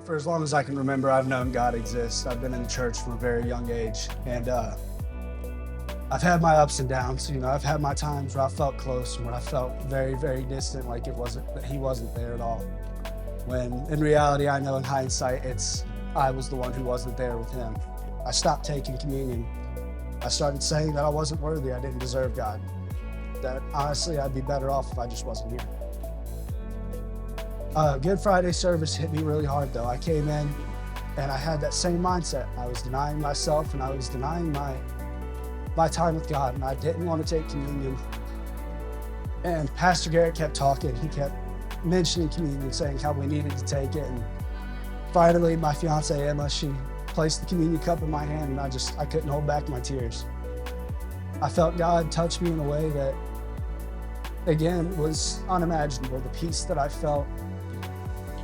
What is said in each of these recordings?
For as long as I can remember, I've known God exists. I've been in church from a very young age, and I've had my ups and downs. I've had my times where I felt close and where I felt very, very distant, like He wasn't there at all. When in reality, I know in hindsight, I was the one who wasn't there with Him. I stopped taking communion. I started saying that I wasn't worthy, I didn't deserve God. That honestly, I'd be better off if I just wasn't here. Good Friday service hit me really hard though. I came in and I had that same mindset. I was denying myself and I was denying my time with God, and I didn't want to take communion. And Pastor Garrett kept talking. He kept mentioning communion, saying how we needed to take it. And finally, my fiance Emma, she placed the communion cup in my hand, and I couldn't hold back my tears. I felt God touch me in a way that, again, was unimaginable, the peace that I felt.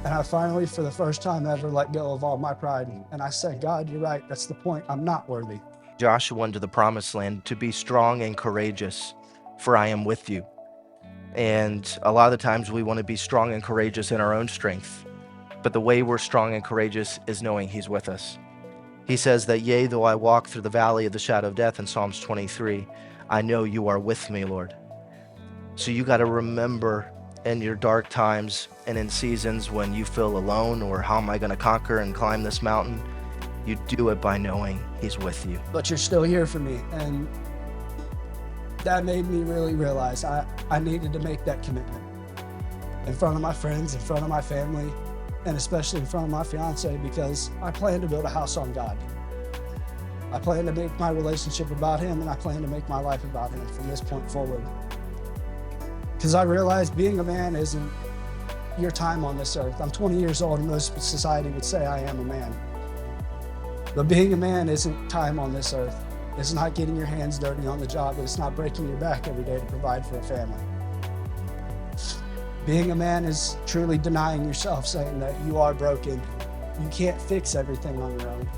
And I finally, for the first time ever, let go of all my pride. And I said, God, you're right. That's the point. I'm not worthy. Joshua into the promised land to be strong and courageous, for I am with you. And a lot of the times we want to be strong and courageous in our own strength. But the way we're strong and courageous is knowing He's with us. He says that, yea, though I walk through the valley of the shadow of death in Psalms 23, I know you are with me, Lord. So you got to remember in your dark times and in seasons when you feel alone, or how am I going to conquer and climb this mountain? You do it by knowing He's with you. But you're still here for me. And that made me really realize I needed to make that commitment in front of my friends, in front of my family, and especially in front of my fiance, because I plan to build a house on God. I plan to make my relationship about Him, and I plan to make my life about Him from this point forward. Because I realized being a man isn't your time on this earth. I'm 20 years old, and most society would say I am a man. But being a man isn't time on this earth. It's not getting your hands dirty on the job, but it's not breaking your back every day to provide for a family. Being a man is truly denying yourself, saying that you are broken. You can't fix everything on your own.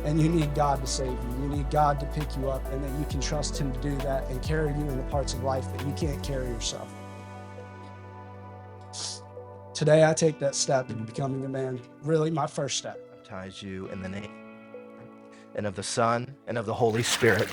And you need God to save you. You need God to pick you up, and that you can trust Him to do that and carry you in the parts of life that you can't carry yourself. Today, I take that step in becoming a man, really my first step. Baptize you in the name and of the Son and of the Holy Spirit.